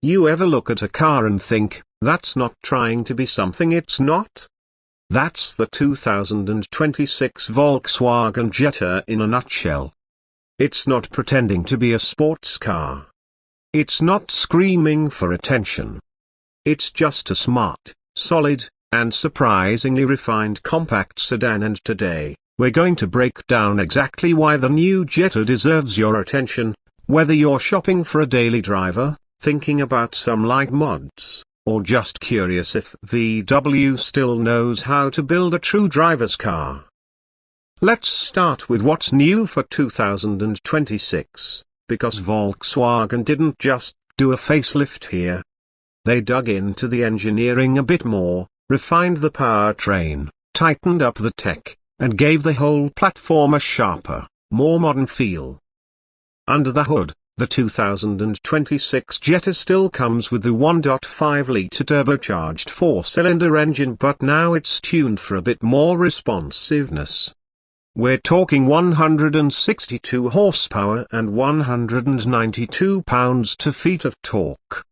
You ever look at a car and think, that's not trying to be something it's not? That's the 2026 Volkswagen Jetta in a nutshell. It's not pretending to be a sports car. It's not screaming for attention. It's just a smart, solid, and surprisingly refined compact sedan, and today, we're going to break down exactly why the new Jetta deserves your attention, whether you're shopping for a daily driver, thinking about some light mods, or just curious if VW still knows how to build a true driver's car. Let's start with what's new for 2026, because Volkswagen didn't just do a facelift here. They dug into the engineering a bit more, refined the powertrain, tightened up the tech, and gave the whole platform a sharper, more modern feel. Under the hood, the 2026 Jetta still comes with the 1.5-litre turbocharged 4-cylinder engine, but now it's tuned for a bit more responsiveness. We're talking 162 horsepower and 192 pounds-to-feet of torque.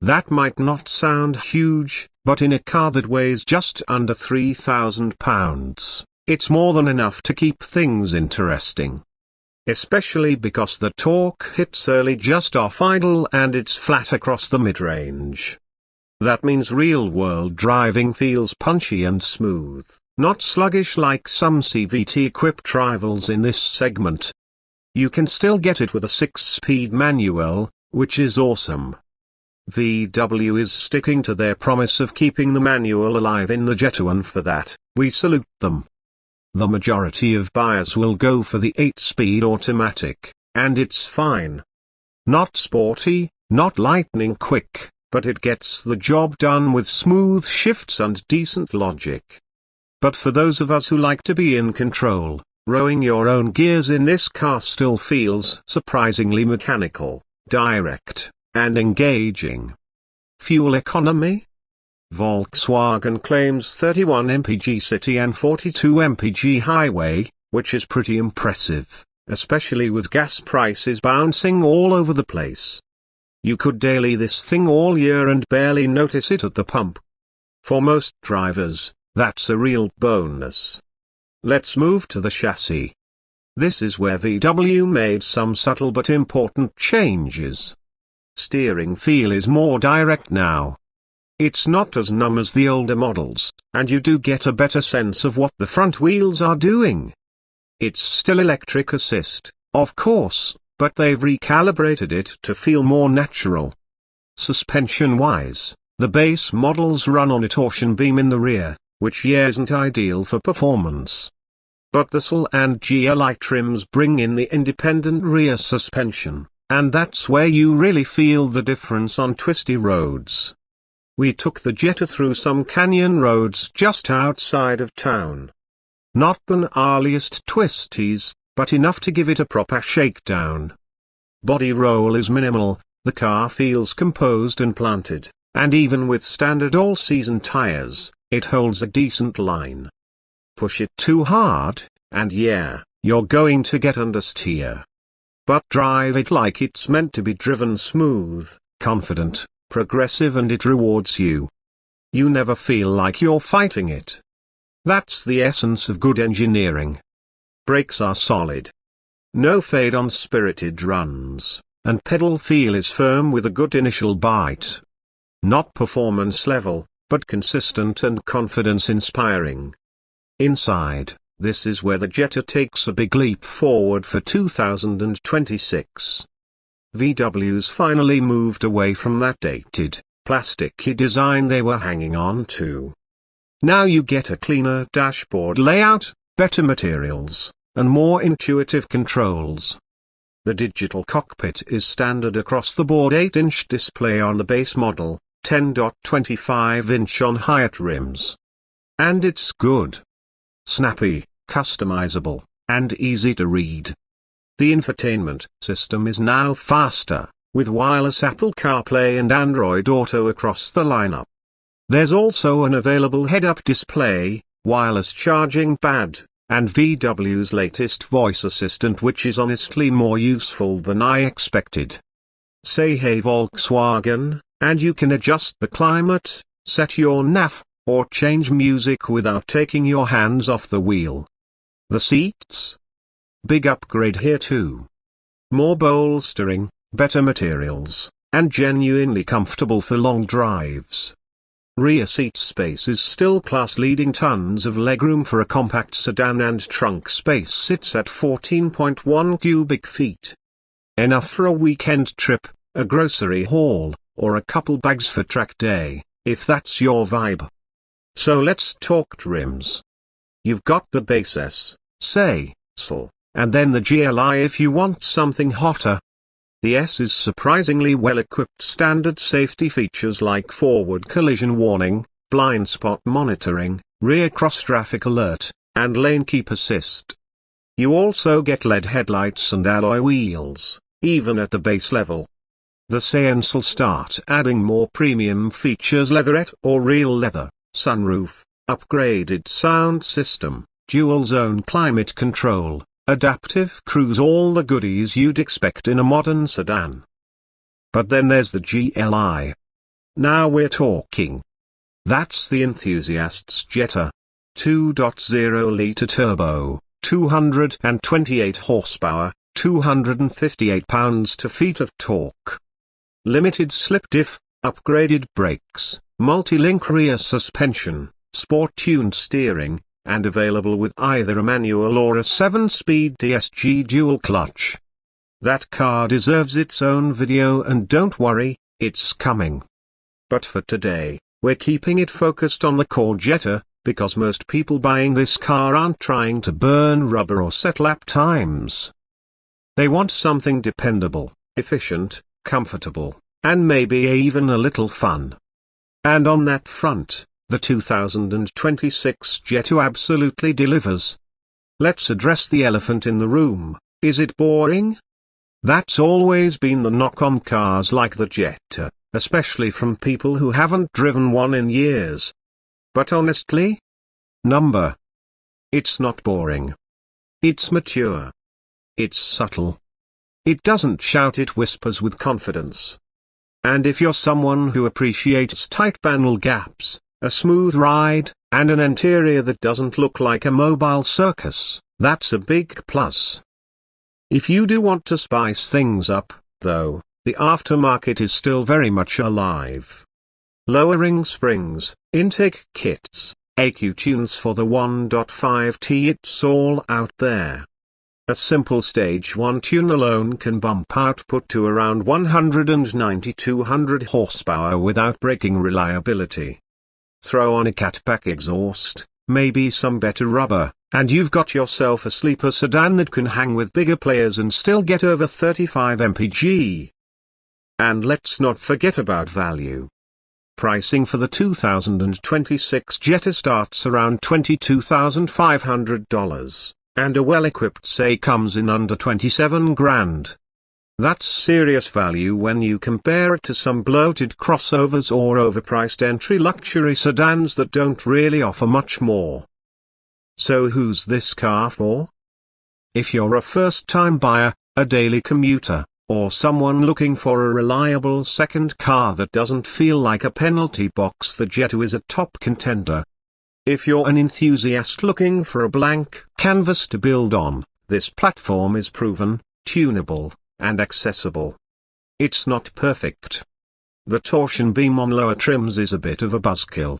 That might not sound huge, but in a car that weighs just under 3,000 pounds, it's more than enough to keep things interesting. Especially because the torque hits early just off idle and it's flat across the mid-range. That means real-world driving feels punchy and smooth, not sluggish like some CVT-equipped rivals in this segment. You can still get it with a 6-speed manual, which is awesome. VW is sticking to their promise of keeping the manual alive in the Jetta, and for that, we salute them. The majority of buyers will go for the 8-speed automatic, and it's fine. Not sporty, not lightning quick, but it gets the job done with smooth shifts and decent logic. But for those of us who like to be in control, rowing your own gears in this car still feels surprisingly mechanical, direct, and engaging. Fuel economy? Volkswagen claims 31 mpg city and 42 mpg highway, which is pretty impressive, especially with gas prices bouncing all over the place. You could daily this thing all year and barely notice it at the pump. For most drivers, that's a real bonus. Let's move to the chassis. This is where VW made some subtle but important changes. Steering feel is more direct now. It's not as numb as the older models, and you do get a better sense of what the front wheels are doing. It's still electric assist, of course, but they've recalibrated it to feel more natural. Suspension-wise, the base models run on a torsion beam in the rear, which isn't ideal for performance. But the SL and GLI trims bring in the independent rear suspension, and that's where you really feel the difference on twisty roads. We took the Jetta through some canyon roads just outside of town. Not the gnarliest twisties, but enough to give it a proper shakedown. Body roll is minimal, the car feels composed and planted, and even with standard all-season tires, it holds a decent line. Push it too hard, and yeah, you're going to get understeer. But drive it like it's meant to be driven: smooth, confident, progressive, and it rewards you. You never feel like you're fighting it. That's the essence of good engineering. Brakes are solid. No fade on spirited runs, and pedal feel is firm with a good initial bite. Not performance level, but consistent and confidence-inspiring. Inside, this is where the Jetta takes a big leap forward for 2026. VW's finally moved away from that dated, plasticky design they were hanging on to. Now you get a cleaner dashboard layout, better materials, and more intuitive controls. The digital cockpit is standard across the board: 8-inch display on the base model, 10.25-inch on higher rims. And it's good. Snappy, customizable, and easy to read. The infotainment system is now faster, with wireless Apple CarPlay and Android Auto across the lineup. There's also an available head-up display, wireless charging pad, and VW's latest voice assistant, which is honestly more useful than I expected. say "Hey Volkswagen," and you can adjust the climate, set your nav, or change music without taking your hands off the wheel. The seats? Big upgrade here too. More bolstering, better materials, and genuinely comfortable for long drives. Rear seat space is still class-leading, tons of legroom for a compact sedan, and trunk space sits at 14.1 cubic feet. Enough for a weekend trip, a grocery haul, or a couple bags for track day, if that's your vibe. So let's talk trims. You've got the base S, say, SL, and then the GLI if you want something hotter. The S is surprisingly well equipped. Standard safety features like forward collision warning, blind spot monitoring, rear cross-traffic alert, and lane keep assist. You also get LED headlights and alloy wheels, even at the base level. The Sedans will start adding more premium features: leatherette or real leather, sunroof, upgraded sound system, dual zone climate control, adaptive cruise, all the goodies you'd expect in a modern sedan. But then there's the GLI. Now we're talking. That's the enthusiast's Jetta. 2.0-litre turbo, 228 horsepower, 258 pounds-to-feet of torque. Limited slip diff, upgraded brakes, multi-link rear suspension, sport-tuned steering, and available with either a manual or a 7-speed DSG dual clutch. That car deserves its own video, and don't worry, it's coming. But for today, we're keeping it focused on the core Jetta, because most people buying this car aren't trying to burn rubber or set lap times. They want something dependable, efficient, comfortable, and maybe even a little fun. And on that front, the 2026 Jetta absolutely delivers. Let's address the elephant in the room: is it boring? That's always been the knock on cars like the Jetta, especially from people who haven't driven one in years. But honestly? It's not boring. It's mature. It's subtle. It doesn't shout, it whispers with confidence. And if you're someone who appreciates tight panel gaps, a smooth ride, and an interior that doesn't look like a mobile circus, that's a big plus. If you do want to spice things up, though, the aftermarket is still very much alive. Lowering springs, intake kits, EQ tunes for the 1.5T, it's all out there. A simple stage 1 tune alone can bump output to around 190-200 horsepower without breaking reliability. Throw on a catpack exhaust, maybe some better rubber, and you've got yourself a sleeper sedan that can hang with bigger players and still get over 35 mpg. And let's not forget about value. Pricing for the 2026 Jetta starts around $22,500, and a well-equipped say comes in under 27 grand. That's serious value when you compare it to some bloated crossovers or overpriced entry luxury sedans that don't really offer much more. So who's this car for? If you're a first-time buyer, a daily commuter, or someone looking for a reliable second car that doesn't feel like a penalty box, the Jetta is a top contender. If you're an enthusiast looking for a blank canvas to build on, this platform is proven, tunable, and accessible. It's not perfect. The torsion beam on lower trims is a bit of a buzzkill.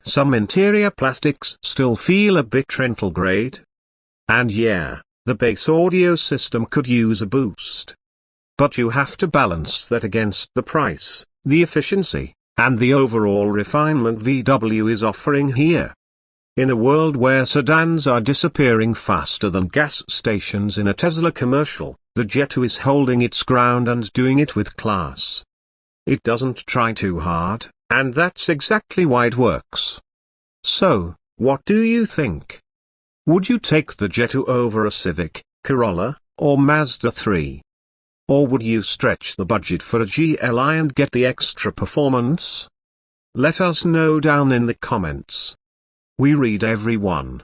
Some interior plastics still feel a bit rental grade. And yeah, the base audio system could use a boost. But you have to balance that against the price, the efficiency, and the overall refinement VW is offering here. In a world where sedans are disappearing faster than gas stations in a Tesla commercial, the Jetta is holding its ground and doing it with class. It doesn't try too hard, and that's exactly why it works. So, what do you think? Would you take the Jetta over a Civic, Corolla, or Mazda 3? Or would you stretch the budget for a GLI and get the extra performance? Let us know down in the comments. We read every one.